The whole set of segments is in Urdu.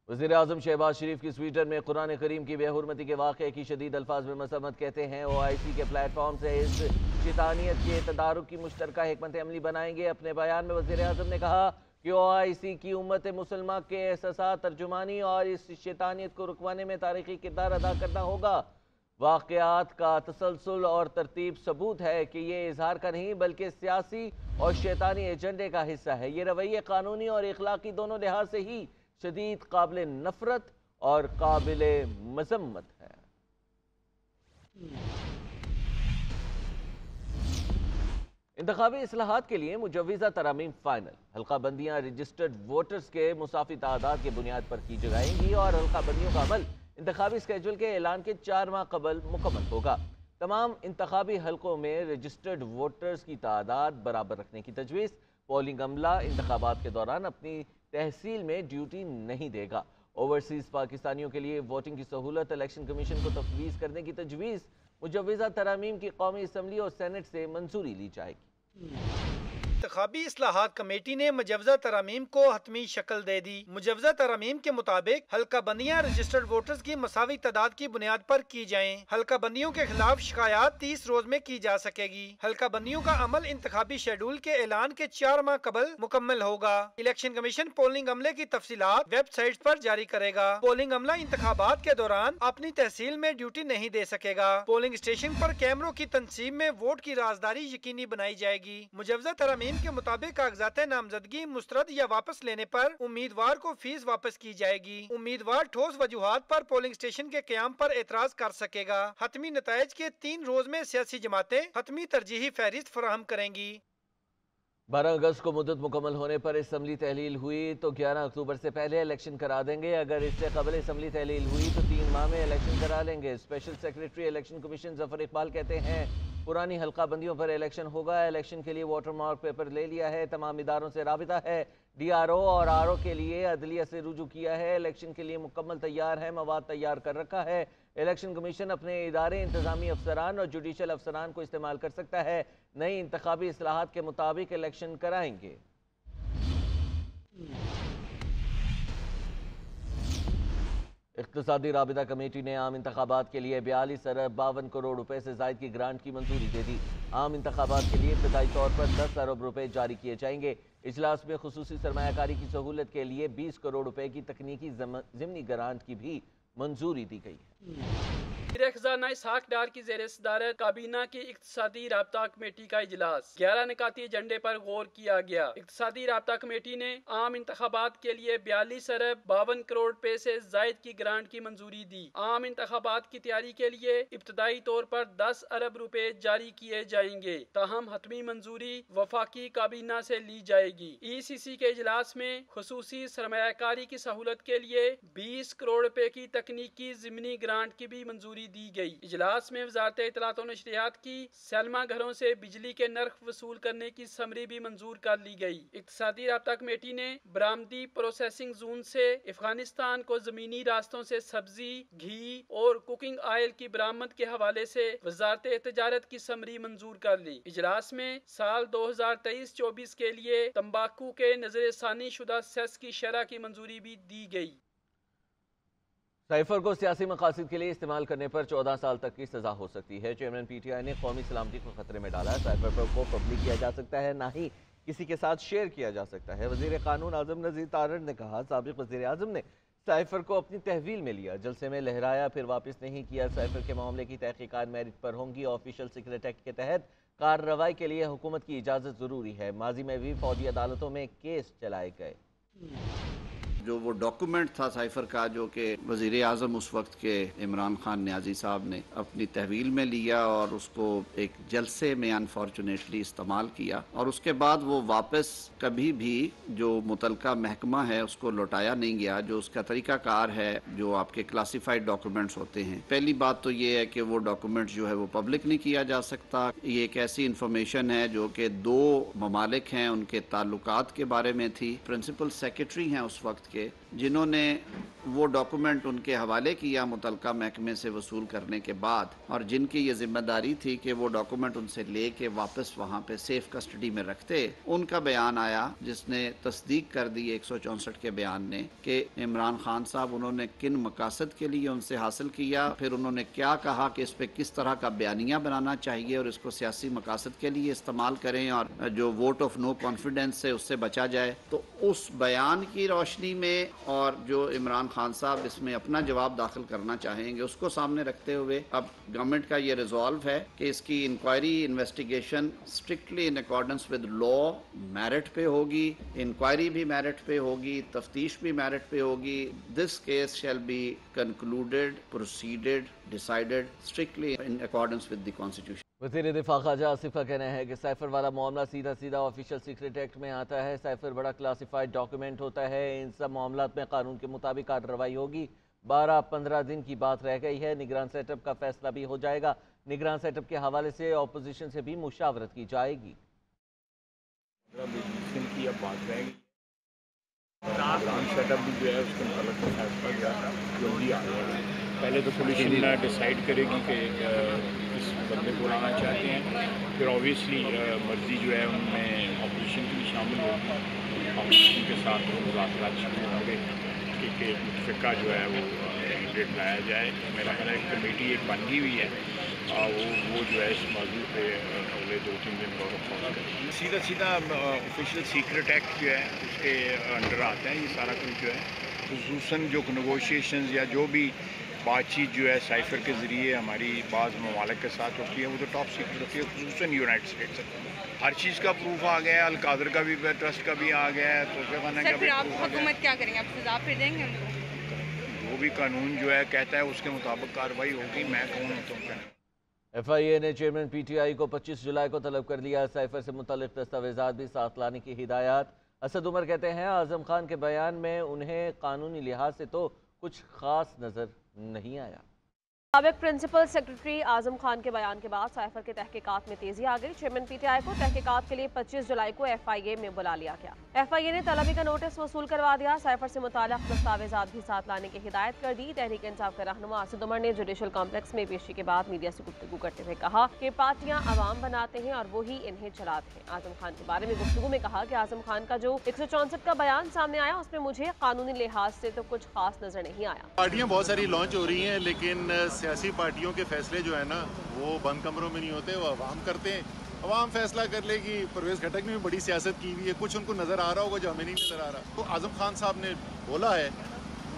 وزیراعظم شہباز شریف کی سویٹر میں قرآن کریم کی بے حرمتی کے واقعے کی شدید الفاظ میں مذمت کہتے ہیں OIC کے پلیٹ فارم سے اس شیطانیت کے تدارک کی مشترکہ حکمت عملی بنائیں گے۔ اپنے بیان میں وزیراعظم نے کہا کہ OIC کی امت مسلمہ کے احساسات ترجمانی اور اس شیطانیت کو رکوانے میں تاریخی کردار ادا کرنا ہوگا۔ واقعات کا تسلسل اور ترتیب ثبوت ہے کہ یہ اظہار کا نہیں بلکہ سیاسی اور شیطانی ایجنڈے کا حصہ ہے۔ یہ رویے قانونی اور اخلاقی دونوں لحاظ سے ہی شدید قابل نفرت اور قابل مذمت ہے۔ انتخابی اصلاحات کے لیے مجوزہ ترامیم فائنل۔ حلقہ بندیاں رجسٹرڈ ووٹرز کے مساوی تعداد کی بنیاد پر کی جائیں گی اور حلقہ بندیوں کا عمل انتخابی اسکیجول کے اعلان کے 4 ماہ قبل مکمل ہوگا۔ تمام انتخابی حلقوں میں رجسٹرڈ ووٹرز کی تعداد برابر رکھنے کی تجویز۔ پولنگ عملہ انتخابات کے دوران اپنی تحصیل میں ڈیوٹی نہیں دے گا۔ اوورسیز پاکستانیوں کے لیے ووٹنگ کی سہولت الیکشن کمیشن کو تفویض کرنے کی تجویز۔ مجوزہ ترامیم کی قومی اسمبلی اور سینٹ سے منظوری لی جائے گی۔ انتخابی اصلاحات کمیٹی نے مجوزہ ترامیم کو حتمی شکل دے دی۔ مجوزہ ترامیم کے مطابق حلقہ بندیاں رجسٹرڈ ووٹرز کی مساوی تعداد کی بنیاد پر کی جائیں۔ حلقہ بندیوں کے خلاف شکایات 30 روز میں کی جا سکے گی۔ حلقہ بندیوں کا عمل انتخابی شیڈول کے اعلان کے 4 ماہ قبل مکمل ہوگا۔ الیکشن کمیشن پولنگ عملے کی تفصیلات ویب سائٹ پر جاری کرے گا۔ پولنگ عملہ انتخابات کے دوران اپنی تحصیل میں ڈیوٹی نہیں دے سکے گا۔ پولنگ اسٹیشن پر کیمروں کی تنصیب میں ووٹ کی رازداری یقینی بنائی جائے گی۔ مجوزہ ترامیم کے مطابق کاغذات نامزدگی مسترد یا واپس لینے پر امیدوار کو فیس واپس کی جائے گی۔ امیدوار ٹھوس وجوہات پر پولنگ اسٹیشن کے قیام پر اعتراض کر سکے گا۔ حتمی نتائج کے 3 روز میں سیاسی جماعتیں حتمی ترجیحی فہرست فراہم کریں گی۔ 12 اگست کو مدت مکمل ہونے پر اسمبلی تحلیل ہوئی تو 11 اکتوبر سے پہلے الیکشن کرا دیں گے۔ اگر اس سے قبل اسمبلی تحلیل ہوئی تو 3 ماہ میں الیکشن کرا لیں گے۔ اسپیشل سیکریٹری الیکشن کمیشن ظفر اقبال کہتے ہیں پرانی حلقہ بندیوں پر الیکشن ہوگا۔ الیکشن کے لیے ووٹر مارک پیپر لے لیا ہے، تمام اداروں سے رابطہ ہے، DRO اور RO کے لیے عدلیہ سے رجوع کیا ہے۔ الیکشن کے لیے مکمل تیار ہے، مواد تیار کر رکھا ہے۔ الیکشن کمیشن اپنے ادارے انتظامی افسران اور جوڈیشل افسران کو استعمال کر سکتا ہے۔ نئی انتخابی اصلاحات کے مطابق الیکشن کرائیں گے۔ اقتصادی رابطہ کمیٹی نے عام انتخابات کے لیے 42 ارب 52 کروڑ روپے سے زائد کی گرانٹ کی منظوری دے دی۔ عام انتخابات کے لیے ابتدائی طور پر 10 ارب روپے جاری کیے جائیں گے۔ اجلاس میں خصوصی سرمایہ کاری کی سہولت کے لیے 20 کروڑ روپے کی تکنیکی ضمنی گرانٹ کی بھی منظوری دی گئی ہے۔ وزیر خزانہ اسحاق ڈار کی زیر صدارت کابینہ کی اقتصادی رابطہ کمیٹی کا اجلاس۔ 11 نکاتی ایجنڈے پر غور کیا گیا۔ اقتصادی رابطہ کمیٹی نے عام انتخابات کے لیے 42 ارب 52 کروڑ روپے سے زائد کی گرانٹ کی منظوری دی۔ عام انتخابات کی تیاری کے لیے ابتدائی طور پر 10 ارب روپے جاری کیے جائیں گے، تاہم حتمی منظوری وفاقی کابینہ سے لی جائے گی۔ ECC کے اجلاس میں خصوصی سرمایہ کاری کی سہولت کے لیے 20 کروڑ روپے کی تکنیکی ضمنی گرانٹ کی بھی منظوری دی گئی۔ اجلاس میں وزارت اطلاعات و نشریات کی سینما گھروں سے بجلی کے نرخ وصول کرنے کی سمری بھی منظور کر لی گئی۔ اقتصادی رابطہ کمیٹی نے برآمدی پروسیسنگ زون سے افغانستان کو زمینی راستوں سے سبزی، گھی اور کوکنگ آئل کی برآمد کے حوالے سے وزارت تجارت کی سمری منظور کر لی۔ اجلاس میں سال 2023-24 کے لیے تمباکو کے نظر ثانی شدہ سیس کی شرح کی منظوری بھی دی گئی۔ سائفر کو سیاسی مقاصد کے لیے استعمال کرنے پر 14 سال تک کی سزا ہو سکتی ہے۔ چیئرمین PTI نے قومی سلامتی کو خطرے میں ڈالا ہے۔ سائفر کو پبلک کیا جا سکتا ہے، نہ ہی کسی کے ساتھ شیئر کیا جا سکتا ہے۔ وزیر قانون اعظم نذیر تارڑ نے کہا سابق وزیر اعظم نے سائفر کو اپنی تحویل میں لیا، جلسے میں لہرایا پھر واپس نہیں کیا۔ سائفر کے معاملے کی تحقیقات میرٹ پر ہوں گی۔ آفیشل سیکریٹ ایکٹ کے تحت کارروائی کے لیے حکومت کی اجازت ضروری ہے۔ ماضی میں بھی فوجی عدالتوں میں کیس چلائے گئے۔ جو وہ ڈاکومنٹ تھا سائفر کا، جو کہ وزیر اعظم اس وقت کے عمران خان نیازی صاحب نے اپنی تحویل میں لیا اور اس کو ایک جلسے میں انفارچونیٹلی استعمال کیا، اور اس کے بعد وہ واپس کبھی بھی جو متعلقہ محکمہ ہے اس کو لوٹایا نہیں گیا۔ جو اس کا طریقہ کار ہے، جو آپ کے کلاسیفائڈ ڈاکومنٹس ہوتے ہیں، پہلی بات تو یہ ہے کہ وہ ڈاکومنٹ جو ہے وہ پبلک نہیں کیا جا سکتا۔ یہ ایک ایسی انفارمیشن ہے جو کہ 2 ممالک ہیں ان کے تعلقات کے بارے میں تھی۔ پرنسپل سیکریٹری ہیں اس وقت کے، جنہوں نے وہ ڈاکومنٹ ان کے حوالے کیا متعلقہ محکمے سے وصول کرنے کے بعد، اور جن کی یہ ذمہ داری تھی کہ وہ ڈاکومنٹ ان سے لے کے واپس وہاں پہ سیف کسٹڈی میں رکھتے، ان کا بیان آیا جس نے تصدیق کر دی 164 کے بیان نے کہ عمران خان صاحب انہوں نے کن مقاصد کے لیے ان سے حاصل کیا، پھر انہوں نے کیا کہا کہ اس پہ کس طرح کا بیانیہ بنانا چاہیے اور اس کو سیاسی مقاصد کے لیے استعمال کریں اور جو ووٹ آف نو کانفیڈنس ہے اس سے بچا جائے۔ تو اس بیان کی روشنی میں اور جو عمران خان صاحب اس میں اپنا جواب داخل کرنا چاہیں گے اس کو سامنے رکھتے ہوئے اب گورنمنٹ کا یہ ریزالو ہے کہ اس کی inquiry investigation strictly in accordance with law merit پہ ہوگی، انکوائری بھی میرٹ پہ ہوگی، تفتیش بھی میرٹ پہ ہوگی۔ This case shall be concluded, proceeded, decided strictly in accordance with the constitution. وزیر دفاع خواجہ آصف کا کہنا ہے کہ سائفر والا معاملہ سیدھا آفیشل سیکرٹ ایکٹ میں آتا ہے۔ سائفر بڑا کلاسیفائڈ ڈاکیومنٹ ہوتا ہے، ان سب معاملات میں قانون کے مطابق کارروائی ہوگی۔ 12-15 دن کی بات رہ گئی ہے، نگران سیٹ اپ کا فیصلہ بھی ہو جائے گا۔ نگران سیٹ اپ کے حوالے سے اپوزیشن سے بھی مشاورت کی جائے گی۔ 15-20 دن کی اب بات رہ گئی، نگران سیٹ اپ بھی جو ہے اس کے متعلق فیصلہ جو ہے جلدی آ جائے گا۔ پہلے تو کمیشن ڈیسائیڈ کرے گی کہ کس بندے کو لانا چاہتے ہیں، پھر اوبیسلی مرضی جو ہے ان میں اپوزیشن کی بھی شامل ہوگی، اپوزیشن کے ساتھ وہ مذاکرات شروع ہوں گے کہ ایک متفقہ جو ہے وہ کینڈیڈیٹ لایا جائے۔ میرا خیال ہے ایک کمیٹی ایک بن گئی ہوئی ہے، وہ جو ہے اس موضوع پہ اگلے 2-3 دن غور و خوض کرے۔ سیدھا آفیشیل سیکرٹ ایکٹ جو ہے اس کے انڈر آتا ہے یہ سارا کچھ جو ہے، خصوصاً جو نیگوشیشنز یا جو بھی بات چیت جو ہے سائفر کے ذریعے ہماری بعض ممالک کے ساتھ ہوتی ہے وہ تو ٹاپ سیکرٹ ہوتی ہے، خصوصاً یونائٹڈ اسٹیٹس۔ ہر چیز کا پروف آ گیا ہے، القادر کا بھی ٹرسٹ کا بھی آ گیا ہے، توفیق خانہ کا بھی پھر آپ حکومت کیا کریں گے؟ آپ سزا پھر دیں گے ان کو؟ جو بھی قانون جو ہے کہتا ہے اس کے مطابق کارروائی ہوگی۔ میں کون ہوتا ہوں کہنا۔ ایف آئی اے نے چیئرمین پی ٹی آئی کو 25 جولائی کو طلب کر لیا۔ سائفر سے متعلق دستاویزات بھی ساتھ لانے کی ہدایات۔ اسد عمر کہتے ہیں اعظم خان کے بیان میں انہیں قانونی لحاظ سے تو کچھ خاص نظر نہیں آیا۔ سابق پرنسپل سیکرٹری اعظم خان کے بیان کے بعد سائفر کے تحقیقات میں تیزی آ گئی۔ چیئرمین پی ٹی آئی کو تحقیقات کے لیے 25 جولائی کو ایف آئی اے میں بلا لیا گیا۔ ایف آئی اے نے طلبی کا نوٹس وصول کروا دیا۔ سائفر سے متعلق دستاویزات بھی ساتھ لانے کی ہدایت کر دی۔ تحریک انصاف کے رہنما اسد عمر نے جوڈیشل کمپلیکس میں پیشی کے بعد میڈیا سے گفتگو کرتے ہوئے کہا کہ پارٹیاں عوام بناتے ہیں اور وہی انہیں چلاتے ہیں۔ اعظم خان کے بارے میں گفتگو میں کہا کہ اعظم خان کا جو 164 کا بیان سامنے آیا اس میں مجھے قانونی لحاظ سے تو کچھ خاص نظر نہیں آیا۔ پارٹیاں بہت ساری لانچ ہو رہی ہیں لیکن سیاسی پارٹیوں کے فیصلے جو ہے نا وہ بند کمروں میں نہیں ہوتے، وہ عوام کرتے ہیں۔ عوام فیصلہ کر لے گی۔ پرویز خٹک نے بھی بڑی سیاست کی ہوئی ہے، کچھ ان کو نظر آ رہا ہوگا جو ہمیں نہیں نظر آ رہا۔ تو اعظم خان صاحب نے بولا ہے،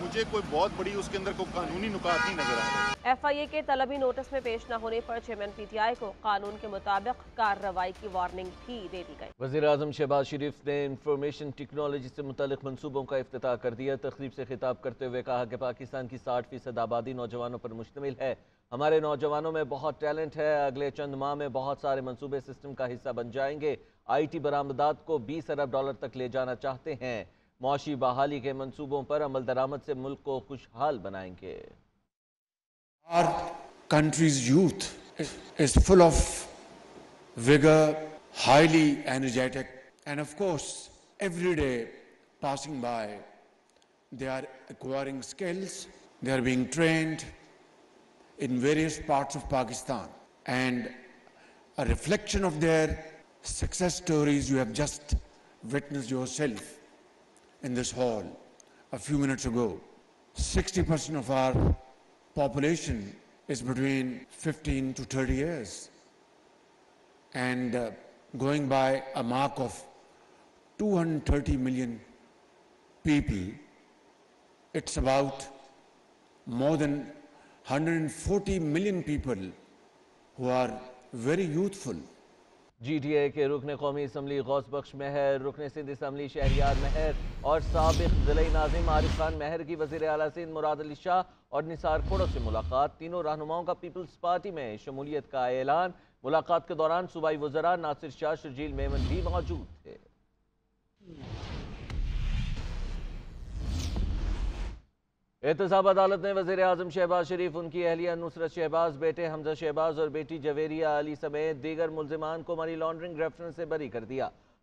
مجھے کوئی بہت بڑی اس کے اندر کوئی قانونی نکات نہیں نظر آ رہا۔ ایف آئی اے کے طلبی نوٹس میں پیش نہ ہونے پر چیئرمین پی ٹی آئی کو قانون کے مطابق کارروائی کی وارننگ بھی دے دی گئی۔ وزیر اعظم شہباز شریف نے انفارمیشن ٹیکنالوجی سے متعلق منصوبوں کا افتتاح کر دیا۔ تقریب سے خطاب کرتے ہوئے کہا کہ پاکستان کی 60% آبادی نوجوانوں پر مشتمل ہے۔ ہمارے نوجوانوں میں بہت ٹیلنٹ ہے۔ اگلے چند ماہ میں بہت سارے منصوبے سسٹم کا حصہ بن جائیں گے۔ آئی ٹی برآمدات کو 20 ارب ڈالر تک لے جانا چاہتے ہیں۔ معاشی بحالی کے منصوبوں پر عمل درآمد سے ملک کو خوشحال بنائیں گے۔ Our country's youth is full of vigor, highly energetic, and of course, every day passing by, they are acquiring skills, they are being trained in various parts of Pakistan. And a reflection of their success stories you have just witnessed yourself in this hall a few minutes ago. 60% of our population is between 15 to 30 years. And going by a mark of 230 million people, it's about more than 140 million people who are very youthful. G T A کے رکن قومی اسمبلی غوث بخش مہر، رکن سندھ اسمبلی شہریار مہر اور سابق ضلعی ناظم عارف خان مہر کی وزیر اعلیٰ سندھ مراد علی شاہ اور نثار کھوڑو سے ملاقات۔ تینوں رہنماؤں کا پیپلز پارٹی میں شمولیت کا اعلان۔ ملاقات کے دوران صوبائی وزراء ناصر شاہ، شرجیل میمن بھی موجود تھے۔ احتساب عدالت نے وزیر اعظم شہباز شریف، ان کی اہلیہ نصرت شہباز، بیٹے حمزہ شہباز اور بیٹی جویریہ علی سمیت دیگر ملزمان کو منی لانڈرنگ ریفرنس سے بری کر دیا۔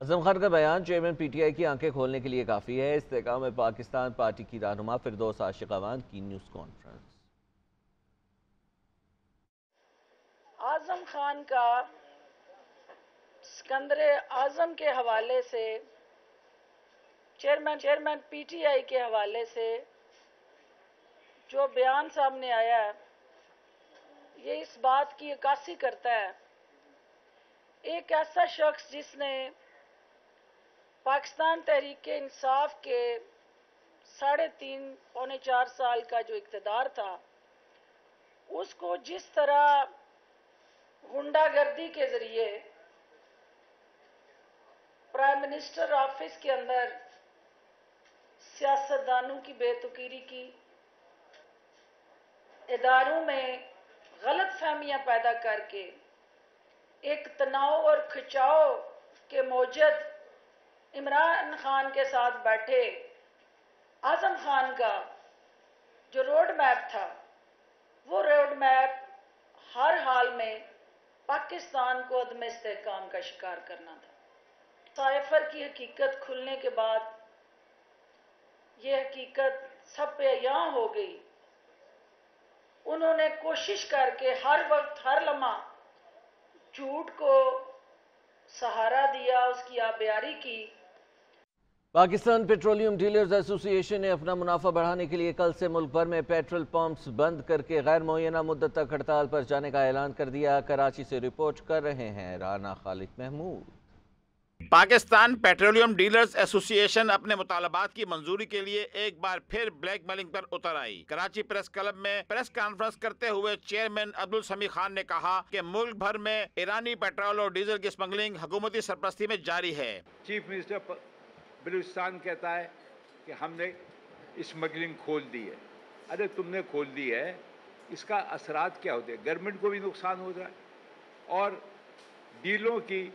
اعظم خان کا بیان چیئرمین پی ٹی آئی کی آنکھیں کھولنے کے لیے کافی ہے۔ استحکام پاکستان پارٹی کی رہنما فردوس عاشق اوان کی نیوز کانفرنس۔ اعظم خان کا سکندر اعظم کے حوالے سے، چیئرمین پی ٹی آئی کے حوالے سے جو بیان سامنے آیا ہے، یہ اس بات کی عکاسی کرتا ہے ایک ایسا شخص جس نے پاکستان تحریک انصاف کے 3.5 پونے 4 سال کا جو اقتدار تھا، اس کو جس طرح غنڈہ گردی کے ذریعے پرائم منسٹر آفس کے اندر سیاستدانوں کی بے توقیری کی، اداروں میں غلط فہمیاں پیدا کر کے ایک تناؤ اور کھچاؤ کے موجد عمران خان کے ساتھ بیٹھے اعظم خان کا جو روڈ میپ تھا، وہ روڈ میپ ہر حال میں پاکستان کو عدم استحکام کا شکار کرنا تھا۔ سائفر کی حقیقت کھلنے کے بعد یہ حقیقت سب پہ عیاں ہو گئی۔ انہوں نے کوشش کر کے ہر وقت ہر لمحہ جھوٹ کو سہارا دیا، اس کی آبیاری کی۔ پاکستان پیٹرولیم ڈیلرز ایسوسی ایشن نے اپنا منافع بڑھانے کے لیے کل سے ملک بھر میں پیٹرول پمپس بند کر کے غیر معینہ مدت تک ہڑتال پر جانے کا اعلان کر دیا۔ کراچی سے رپورٹ کر رہے ہیں رانا خالد محمود۔ پاکستان پیٹرولیم ڈیلرز ایسوسی ایشن اپنے مطالبات کی منظوری کے لیے ایک بار پھر بلیک میلنگ پر اتر آئی۔ کراچی پریس کلب میں پریس کانفرنس کرتے ہوئے چیئرمین عبدالسمیع خان نے کہا کہ ملک بھر میں ایرانی پیٹرول اور ڈیزل کی اسمگلنگ حکومتی سرپرستی میں جاری ہے۔ چیف منسٹر بلوچستان کہتا ہے کہ ہم نے اسمگلنگ کھول دی ہے۔ ارے تم نے کھول دی ہے، اس کا اثرات کیا ہوتے ہیں؟ گورنمنٹ کو بھی نقصان ہو رہا ہے اور ڈیلوں کی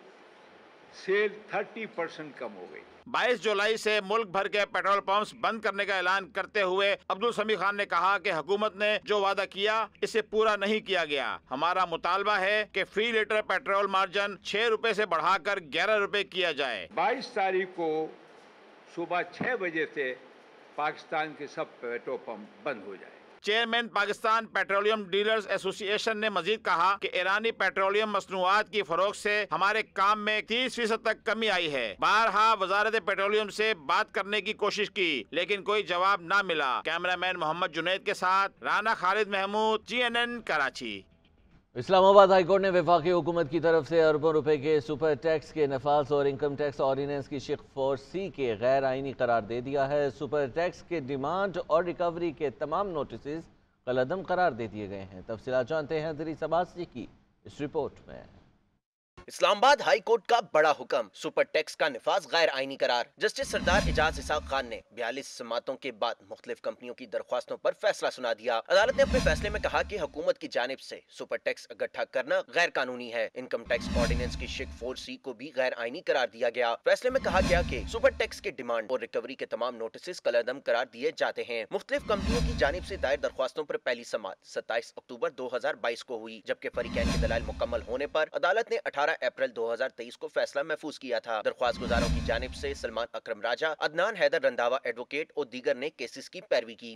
سیل 30% کم ہو گئی۔ 22 جولائی سے ملک بھر کے پیٹرول پمپس بند کرنے کا اعلان کرتے ہوئے عبدالسمیع خان نے کہا کہ حکومت نے جو وعدہ کیا اسے پورا نہیں کیا گیا۔ ہمارا مطالبہ ہے کہ فی لیٹر پیٹرول مارجن 6 روپے سے بڑھا کر 11 روپے کیا جائے۔ 22 تاریخ کو صبح 6 بجے سے پاکستان کے سب پیٹرول پمپ بند ہو جائے۔ چیئرمین پاکستان پیٹرولیم ڈیلرز ایسوسی ایشن نے مزید کہا کہ ایرانی پیٹرولیم مصنوعات کی فروخت سے ہمارے کام میں 30% تک کمی آئی ہے۔ بارہا وزارت پیٹرولیم سے بات کرنے کی کوشش کی لیکن کوئی جواب نہ ملا۔ کیمرہ مین محمد جنید کے ساتھ رانا خالد محمود، GNN کراچی۔ اسلام آباد ہائی کورٹ نے وفاقی حکومت کی طرف سے اربوں روپے کے سپر ٹیکس کے نفاذ اور انکم ٹیکس آرڈیننس کی شق 4C کے غیر آئینی قرار دے دیا ہے۔ سپر ٹیکس کے ڈیمانڈ اور ریکوری کے تمام نوٹسز کالعدم قرار دے دیے گئے ہیں۔ تفصیلات جانتے ہیں ادریس عباسی کی اس رپورٹ میں۔ اسلام آباد ہائی کورٹ کا بڑا حکم، سپر ٹیکس کا نفاذ غیر آئینی قرار۔ جسٹس سردار اعجاز اسحاق خان نے 42 سماعتوں کے بعد مختلف کمپنیوں کی درخواستوں پر فیصلہ سنا دیا۔ عدالت نے اپنے فیصلے میں کہا کہ حکومت کی جانب سے سپر ٹیکس اکٹھا کرنا غیر قانونی ہے۔ انکم ٹیکس آرڈیننس کی شق 4C کو بھی غیر آئینی قرار دیا گیا۔ فیصلے میں کہا گیا کہ سپر ٹیکس کے ڈیمانڈ اور ریکوری کے تمام نوٹسز کالعدم قرار دیے جاتے ہیں۔ مختلف کمپنیوں کی جانب سے دائر درخواستوں پر پہلی سماعت 27 اکتوبر 2022 کو ہوئی، جبکہ فریقین کے دلائل مکمل ہونے پر عدالت نے 18 اپریل 2023 کو فیصلہ محفوظ کیا تھا۔ درخواست گزاروں کی جانب سے سلمان اکرم راجہ، عدنان حیدر رنداوا ایڈوکیٹ اور دیگر نے کیسز کی پیروی کی۔